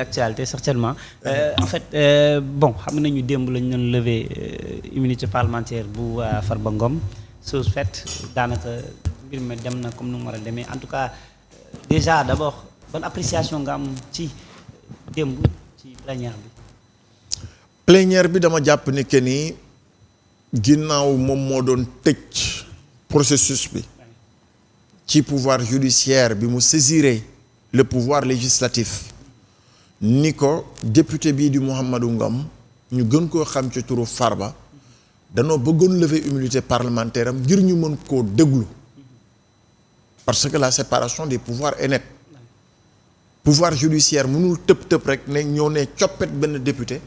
L'actualité certainement en fait bon xam nañu démb lañu doon lever immunité parlementaire bu Farba Ngom chose faite daanaka mbir mi dem na comme nu mu war a demee en tout cas déjà d'abord bonne appréciation nga am ci démb ci plénière bi. Plénière bi dama jàpp ni que ni ginnaaw moom moo doon tëj processus bi ci pouvoir judiciaire bi mu saisiré le pouvoir législatif. Ni ko député bii di Mouhamadou Ngom ñu gën koo xam ci turu Farba danoo bëggoon lever immunité parlementaire am ngir ñu mën koo déglu parce que la séparation des pouvoirs est nette pouvoir judiciaire mënul tëb rek ne ñoo ne coppet benn député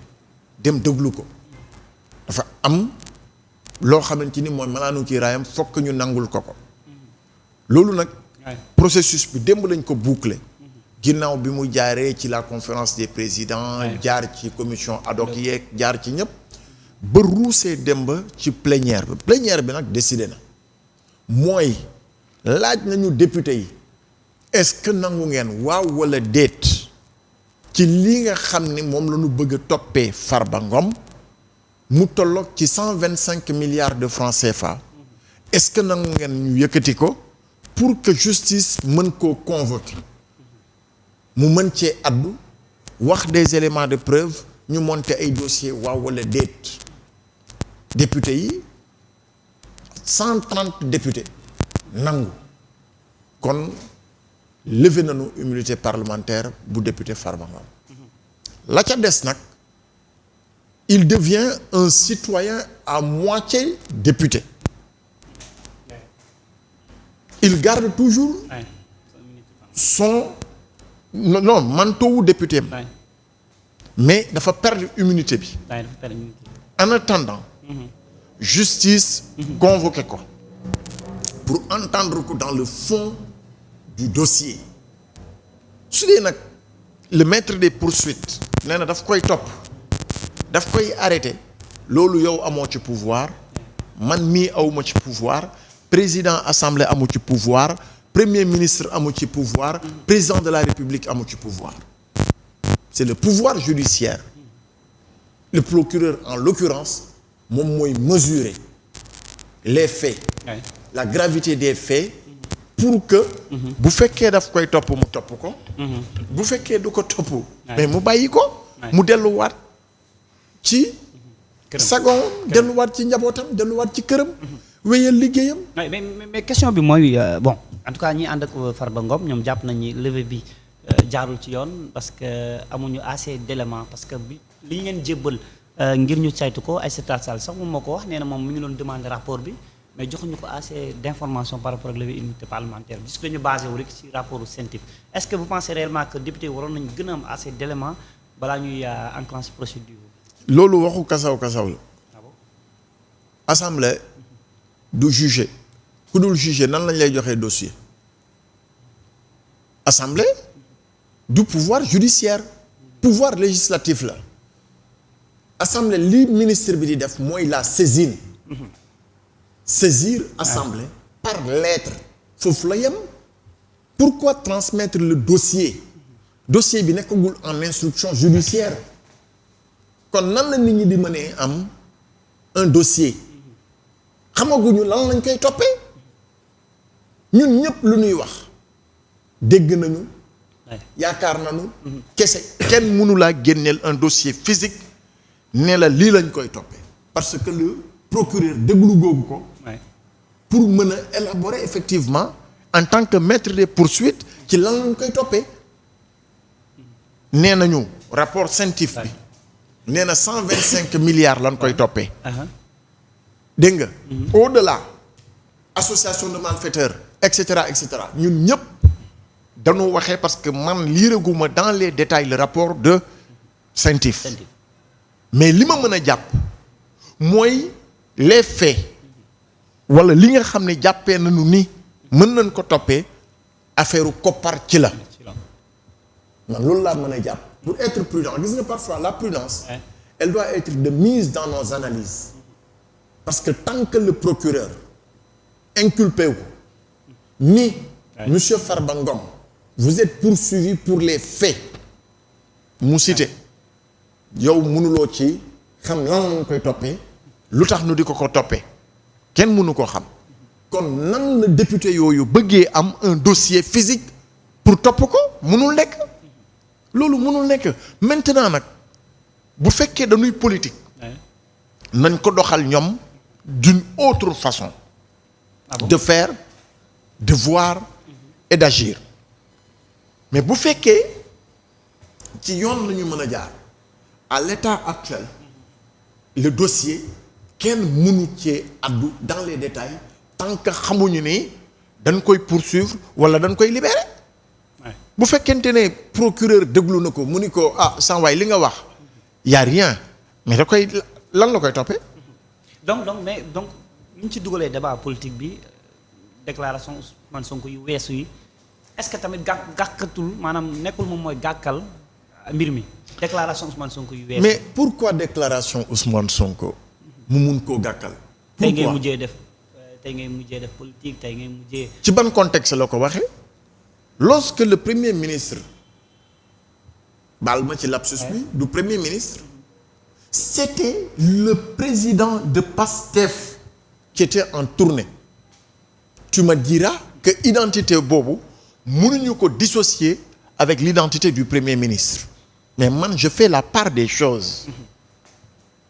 dem déglu ko dafa am loo xamante ni mooy malaanu ci raayam fokk ñu nangul ko loolu nag processus bi démb lañ ko boucler ginnaaw bi mu jaaree ci la conférence des présidents jaar ci commission ad hoc yeeg jaar ci ñëpp ba ruusee dem ba ci plénière bi nag décidé na mooy laaj nañu député yi est-ce que nangu ngeen waaw wala déet ci li nga xam ni moom la ñu bëgg a toppee Farba Ngom mu tolloog ci 125 milliards de francs CFA est-ce que nangu ngeen ñu yëkkati ko pour que justice mën koo convoquer mu mën cee addu wax des éléments de preuve ñu monter ay dossiers waaw wala déet député yi 130 députés nangu kon levé nañu immunité parlementaire bu député Farba Ngom la ca des nag il devient un citoyen à moitié député il garde toujours son non manteau wu député mais dafa perdre immunité bi en attendant justice convoqué ko pour entendre ko dans le fond du dossier su dee nag le maître des poursuites nee na daf koy topp daf koy arrêté loolu yow amoo ci pouvoir man mii awma ci pouvoir président assemblée amu ci pouvoir premier ministre amu ci pouvoir président de la république amu ci pouvoir c'est le pouvoir judiciaire le procureur en l'occurrence moom mooy mesurer les faits la gravité des faits pour que bu fekkee daf koy topp mu topp ko bu fekkee du ko topp mais mu bàyyi ko mu delluwaat ci sagon delluwaat ci njabootam delluwaat ci këram wéyal liggéeyam mais question bi mooy bon en tout cas ñi ànd ak Farba Ngom ñoom jàpp nañu levée bi jaarul ci yoon parce que amuñu assez d'éléments parce que bi li ñu leen jébbal ngir ñu saytu ko Aïssata Tall Sall sax moom moo ko wax nee na moom mu ngi doon demander rapport bi mais joxuñu ko assez d'informations par rapport ak levée immunité parlementaire bi puisque dañu basé wu rek ci rapport CENTIF est-ce que vous pensez réellement que député waroon nañu gën a am assez d'éléments balaa ñuy enclencher procédure loolu waxu kasaw la assemblée du juger ku dul juger nan lañ lay joxee dossier assemblée du pouvoir judiciaire pouvoir législatif la assemblée li ministre bi di def mooy la saisine saisir assemblée par lettre foofu la yem pourquoi transmettre le dossier bi nekkagul en instruction judiciaire kon nan la nit ñi di mënee am un dossier xamaguñu lan lañ koy toppee ñun ñëpp lu ñuy wax dégg nañu yaakaar nañu kese kenn mënulaa génneel un dossier physique ne la lii lañ koy toppee parce que le procureur déglu googu ko pour mën a élaborer effectivement en tant que maître des poursuites ci lan lañ koy toppee nee nañu rapport CENTIF bi nee na 125 milliards lañ koy toppee dégg nga au-delà association de malfaiteurs et cetera ñun ñëpp dañu waxee parce que man liiraguma dans les détails le rapport de CENTIF mais li ma mën a jàpp mooy les faits wala li nga xam ne jàppee nañu ni mën nañ ko toppee affaire koppar ci la man loolu laa mën a jàpp pour être prudent gis nga parfois la prudence elle doit être de mise dans nos analyses parce que tant que le procureur inculpé wu ni monsieur Farba Ngom vous êtes poursuivi pour les faits mu cité yow mënuloo ci xam lan lañ koy toppee lu tax nu di ko toppee kenn mënu ko xam kon nan la député yooyu bëggee am un dossier physique pour topp ko mënul nekk loolu mënul nekk maintenant nag bu fekkee dañuy politique nañ ko doxal ñoom d'une autre façon de faire de voir et d'agir mais bu fekkee ci yoon la ñu mën a jaar à l'état actuel le dossier kenn mënu cee addu dans les détails tant que xamuñu ni dañ koy poursuivre wala dañ koy libérer bu fekkente ne procureur déglu na ko mu ni ko sans waay li nga wax y a rien mais da koy lan la koy toppee. donc ñu ci dugalee débat politique bi déclaration Ousmane Sonko yu weesu yi est-ce que tamit gàkkatul maanaam nekkul moom mooy gàkkal mbir mi déclaration Ousmane Sonko yu weesu. mais pourquoi déclaration Ousmane Sonko mu mun koo gàkkal. tey ngay mujjee def politique tey ngay mujjee. ci ban contexte la ko waxee. lorsque le premier ministre baal ma ci lapsus bi du premier ministre c'était le président de PASTEF qui était en tournée tu me diras que identité boobu mënuñu ko dissocier avec l'identité du premier ministre mais man je fais la part des choses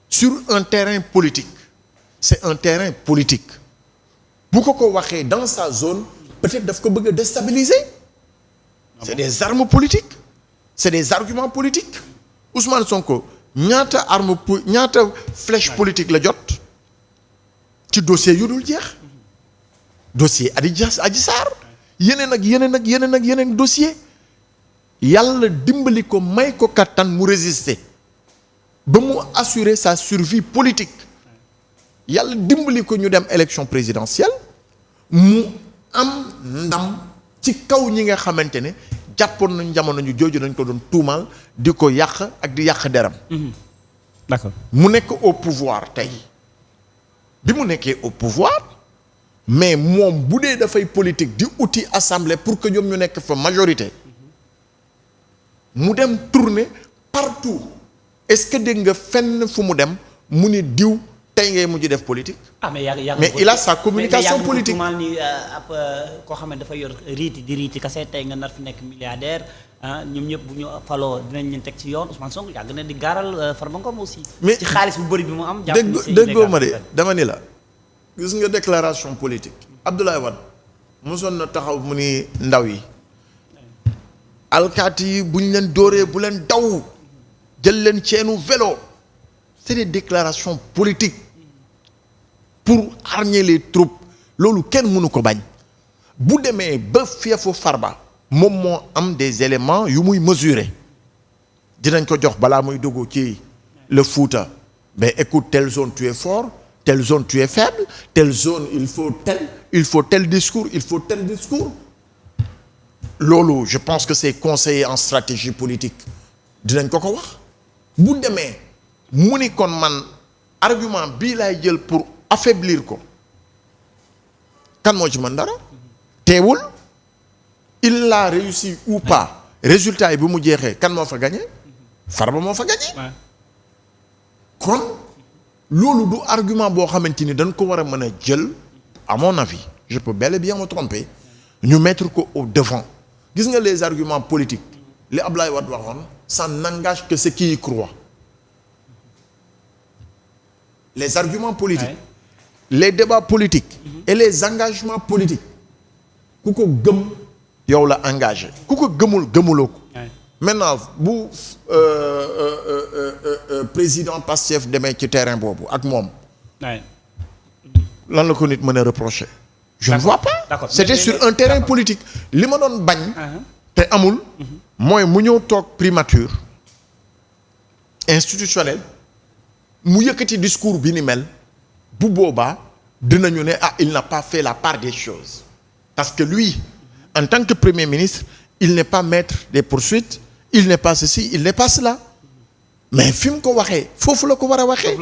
sur un terrain politique c'est un terrain politique bu ko waxee dans sa zone peut-être daf ko bëgg a déstabiliser. C'est des armes politiques c'est des arguments politiques Ousmane Sonko ñaata flèche politique la jot ci dossier yu dul jeex dossier Adji Sarr yeneen dossier yàlla dimbali ko may ko kattan mu résister ba mu assurer sa survie politique yàlla dimbali ko ñu dem élection présidentielle mu am ndam ci kaw ñi nga xamante ne jàppoon nañ jamono ñu jooju dañ ko doon tuumaal di ko yàq ak di yàq deram. D'accord mu nekk au pouvoir tey bi mu nekkee au pouvoir mais moom bu dee dafay politique di outil assemblée pour que ñoom ñu nekk fa majorité mu dem tourner partout est-ce que dégg nga fenn fu mu dem mu ni diw tey ngay mujj def politique. mais il a sa communication politique ni ab koo xam ne dafa yor riiti kase tey nga nar fi nekk milliardaire ñoom ñëpp bu ñu faloo dinañ leen teg ci yoon Ousmane Sonko yàgg na di gaaral Farba Ngom aussi. mais ci xaalis bu bëri bi mu am. déggoo ma de dama ni la. gis nga déclaration politique Abdoulaye Wade mosoon na taxaw mu ni ndaw yi alkaati yi bu ñu leen dóoree bu leen daw jël leen ceenu vélo c'est des déclarations politiques pour hargner les troupes loolu kenn mënu ko bañ bu demee ba feefu Farba moom moo am des éléments yu muy mesurer dinañ ko jox balaa muy dugg ci le Fouta mais écoute telle zone tu es fort telle zone tu es faible telle zone il faut tel discours loolu je pense que c'est conseiller en stratégie politique dinañ ko wax bu demee mu ni kon man argument bii laay jël pour affaiblir ko kan moo ci mën dara teewul il l'a réussi ou pas résultat yi bi mu jeexee kan moo fa gagné Farba moo fa gagné kon loolu du argument boo xamante ni dañ ko war a mën a jël à mon avis je peux bel et bien me tromper ñu mettre ko au devant gis nga les arguments politiques li Ablaye Wade waxoon ça n'engage que ceux qui y croient les arguments politiques les débats politiques et les engagements politiques ku ko gëm yow la engagé ku ko gëmuloo ko maintenant bu président Pastef demee ci terrain boobu ak moom lan la ko nit mën a reprocher je ne vois pas c'était sur un terrain politique li ma doon bañ te amul mooy mu ñëw toog primature institutionnel mu yëkkati discours bi ni mel bu boobaa dinañu ne il n'a pas fait la part des choses parce que lui en tant que premier ministre il n'est pas maître des poursuites il n'est pas ceci il n'est pas cela mais fi mu ko waxee foofu la ko war a waxee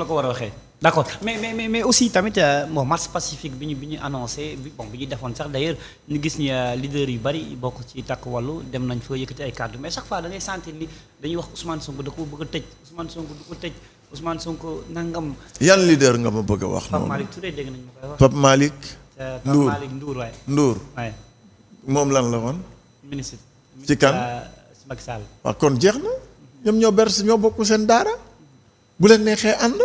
d'accord mais aussi tamit bon marche pacifique bi ñu annoncé bi ñu defoon sax d'ailleurs ñu gis ni leader yu bari bokk ci takk wàllu dem nañ fa yëkkati ay kàddu mais chaque fois da ngay sentir ni dañuy wax Ousmane Sonko da ko bëgg a tëj Ousmane Sonko du ko tëj Ousmane Sonko nangam. yan leader nga ma bëgg a wax. Pape Malick Touré dégg nañ ma koy wax. Pape Malick. Pape Malick Ndour waaye. Ndour waaye. moom lan la woon. ministre. ci kan si Macky Sall. waaw kon jeex na ñoom ñoo berse ñoo bokk seen daara bu leen neexee ànd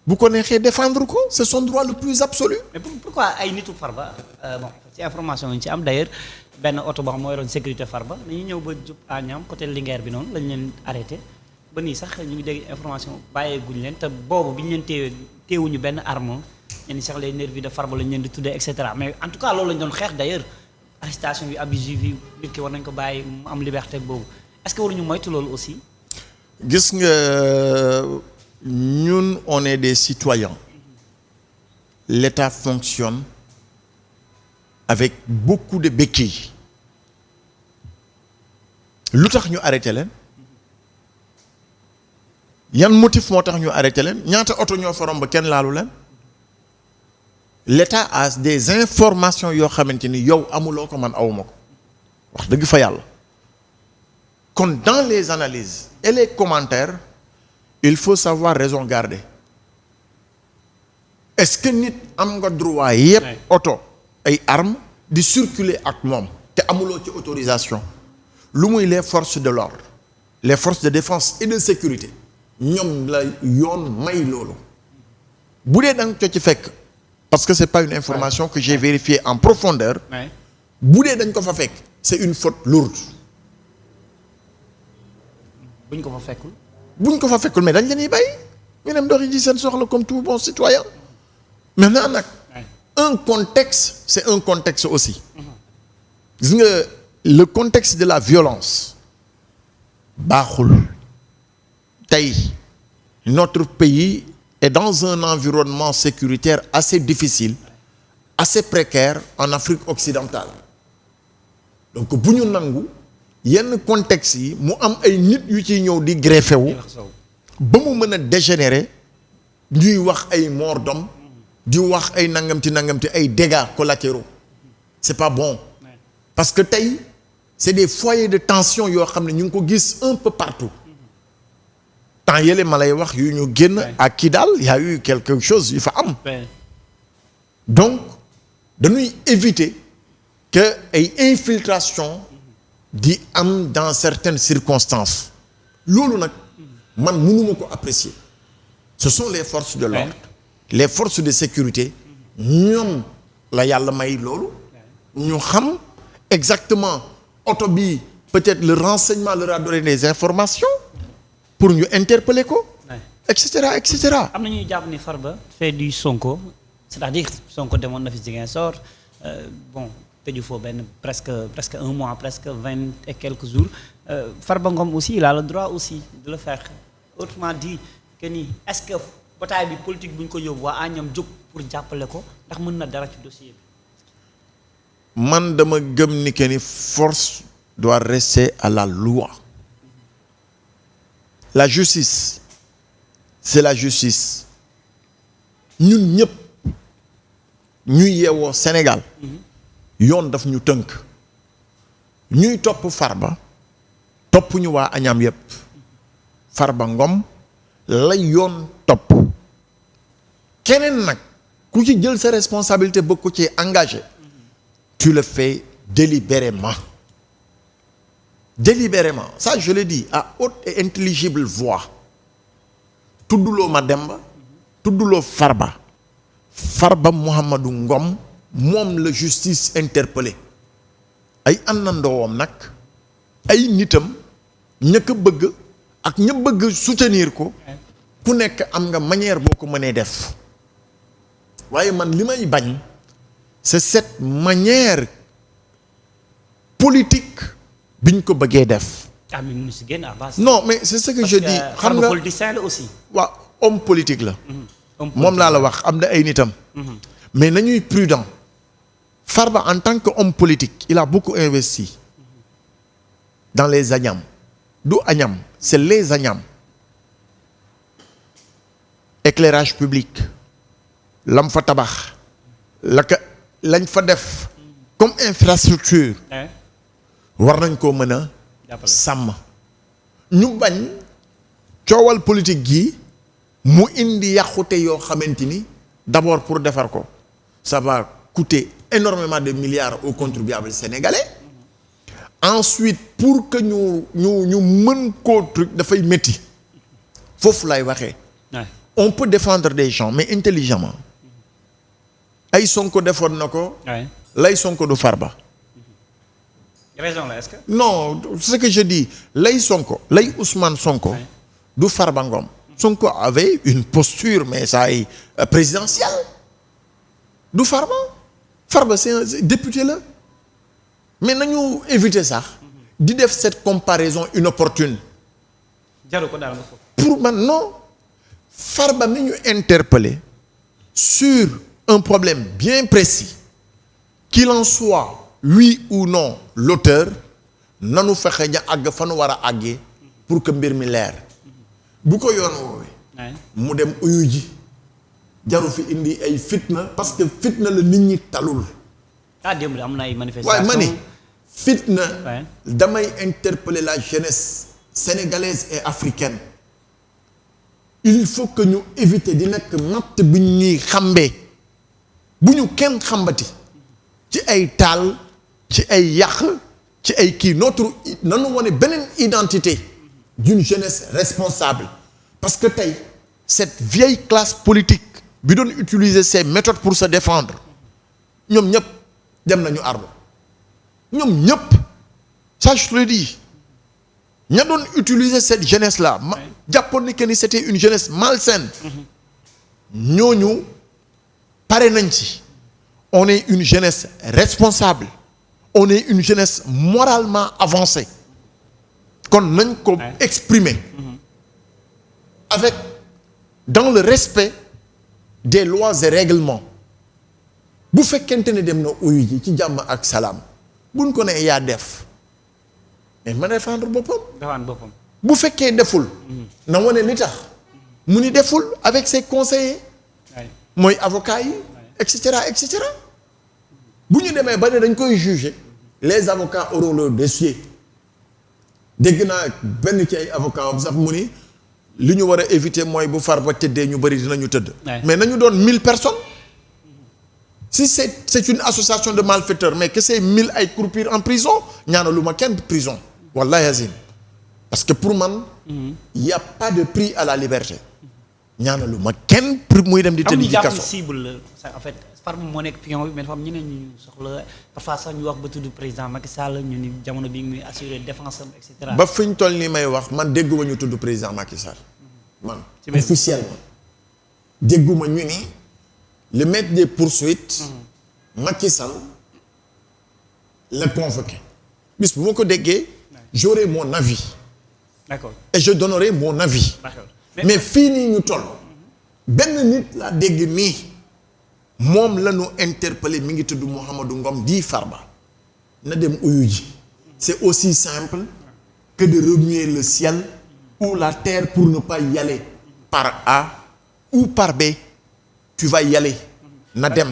bu ko neexee défendre ko c'est son droit le plus absolu. mais pourquoi ay nitu Farba bon ci information yi ñu ci am d'ailleurs benn oto boo xam moo yoroon sécurité Farba dañuy ñëw ba jub Agnam côté Linguère bi noonu lañ leen arrêté ba nii sax ñu ngi dégg information bàyyeeguñ leen te boobu bi ñu leen teewuñu benn arme ñenn sax les nervis de Farba lañ leen di tuddee et cetera mais en tout cas loolu lañ doon xeex d'ailleurs arrestation bi abusive yi nit ki war nañ ko bàyyi mu am liberté boobu est-ce que waruñu moytu loolu aussi. gis nga ñun on est des citoyens l'État fonctionne avec beaucoup de béquilles lu tax ñu arrêté leen yan motif moo tax ñu arrêté leen ñaata oto ñoo fa romb ba kenn laalu leen l'État a des informations yoo xamante ni yow amuloo ko man awuma ko wax dëgg fa yàlla kon dans les analyses et les commentaires il faut savoir raison garder est-ce que nit am nga droit yépp oto ay armes di circuler ak moom te amuloo ci autorisation lu muy les forces de l'ordre les forces de défense et de sécurité ñoom la yoon may loolu bu dee da nga ko ci fekk parce que c'est pas une information que j'ai vérifiée en profondeur bu dee dañ ko fa fekk c'est une faute lourde buñ ko fa fekkul mais dañ leen di bàyyi ñu dem doxi ji seen soxla comme tout bon citoyen maintenant nag un contexte c'est un contexte aussi gis nga le contexte de la violence baaxul tey notre pays est dans un environnement sécuritaire assez difficile assez précaire en Afrique occidentale donc bu ñu nangu yenn contexte yi mu am ay nit yu ciy ñëw di greffé wu ba mu mën a dégénérer ñuy wax ay mort d'homme di wax ay nangamti ay dégâts collatéraux c'est pas bon parce que tey c'est des foyers de tension yoo xam ne ñu ngi ko gis un peu partout temps yële ma lay wax yu ñu génn ak Kidal y a eu quelque chose yu fa am donc dañuy éviter que ay infiltration di am dans certaines circonstances loolu nag man mënuma ko apprécier ce sont les forces de l'ordre les forces de sécurité ñoom la yàlla may loolu ñu xam exactement oto bi peut-être le renseignement leur a donné des informations pour ñu interpeller ko et cetera et cetera. am na ñuy jàpp ni Farba fait du Sonko c'est-à-dire Sonko demoon na fi Ziguinchor bon tëju foofu benn presque un mois presque 20 et quelques jours Farba Ngom aussi il a le droit aussi de le faire autrement dit que ni est-ce que bataille bi politique bu ñu ko yóbbu waa Agnam jóg pour jàppale ko ndax mën na dara ci dossier bi. man dama gëm ni que ni force doit rester à la loi la justice c'est la justice ñun ñëpp ñuy yeewoo Sénégal yoon daf ñu tënk ñuy topp Farba topp ñu waa Agnam yëpp Farba Ngom la yoon topp keneen nag ku ci jël sa responsabilité bëgg ko ci engagé tu le fais délibérément ça je le dis à haute et intelligible voix tudduloo Mademba tudduloo Farba Mouhamadou Ngom moom la justice interpellé ay àndandoowam nag ay nitam ña ko bëgg ak ña bëgg soutenir ko ku nekk am nga manière boo ko mënee def waaye man li may bañ c'est cette manière politique biñ ko bëggee def. non mais c'est ce que je dis. xam nga politicien la aussi. waaw homme politique la. moom laa la wax am na ay nitam. mais nañuy prudent. Farba en tant que homme politique il a beaucoup investi dans les Agnam du Agnam c'est les Agnam éclairage public lam fa tabax lañ fa def comme infrastructure war nañ koo mën a sàmm. ñu bañ coowal politique gi mu indi yàqute yoo xamante ni d'abord pour defar ko ça va coûter énormément de milliards aux contribuables sénégalais. Ensuite pour que ñu mën koo truc dafay métti foofu lay waxee. On peut défendre des gens mais intelligemment. ay Sonko defoon na ko. lay Sonko du Farba. raison là est-ce que. non ce que je dis lay Sonko lay Ousmane Sonko. du Farba Ngom. Sonko avait une posture mais ça est présidentielle. du Farba. Farba c'est un député là. mais nañu éviter sax. di def cette comparaison inopportune. jaru ko daal nga foofu. pour man non. Farba mi ñu interpellé sur un problème bien précis. qu'il en soit oui ou non l'auteur nanu fexe ña àgg fa nu war a àggee pour que mbir mi leer bu ko yoon woowee mu dem uyu ji jaru fi indi ay fitna parce que fitna la nit ñi talul. démb am na ay manifestations. waaye ma ni fitna damay interpeller la jeunesse sénégalaise et africaine. il faut que ñu éviter di nekk matt bi ñuy xambee bu ñu kenn xambati ci ay taal ci ay yàq ci ay kii nanu wane beneen identité d'une jeunesse responsable parce que tey cette vieille classe politique bi doon utiliser ces méthodes pour se défendre ñoom ñëpp dem nañu ardo ñoom ñëpp ça je te le dis ña doon utiliser cette jeunesse là ma jàppoon ni que ni c'était une jeunesse malsaine ñooñu pare nañ ci. On est une jeunesse responsable on est une jeunesse moralement avancée kon nañ ko exprimer avec dans le respect des lois et règlements bu fekkente ne dem na uyu ji ci jàmm ak salaam buñ ko ne yaa def mais ma défendre boppam bu fekkee deful na wane li tax mu ni deful avec ses conseillers mooy avocats yi et cetera et cetera bu ñu demee ba ne dañ koy juger les avocats auront leur dossier dégg naa benn ci ay avocats am sax mu ni li ñu war a éviter mooy bu Farba tëddee ñu bëri dinañu tëdd. mais nañu doon 1000 personnes. si c'est une association de malfaiteurs mais que ces 1000 ay croupir en prison ñaanalu ma kenn prison wallahi azim parce que pour man. y a pas de prix à la liberté. ñaanalu ma kenn muy dem di tëdd ci kaso. cible en fait Farba moo nekk pion bi mais dafa am ñeneen ñu soxla parfois sax ñu wax ba tudd président Macky Sall ñu ni jamono bi muy assurer défense am et cetera. ba fi ñu toll nii may wax man dégguma ñu tudd président Macky Sall. man officiellement dégguma ñu ni le maître des poursuites. Macky Sall la convoqué. bis bu ma ko déggee. j'aurai mon avis. d'accord et je donnerai mon avis. d'accord mais fii nii ñu toll. benn nit laa dégg nii. moom la ñu interpellé mi ngi tudd Mouhamadou Ngom di Farba. na dem uyu ji. c'est aussi simple que de remuer le ciel ou la terre pour ne pas y aller par A ou par B. tu vas y aller. na dem.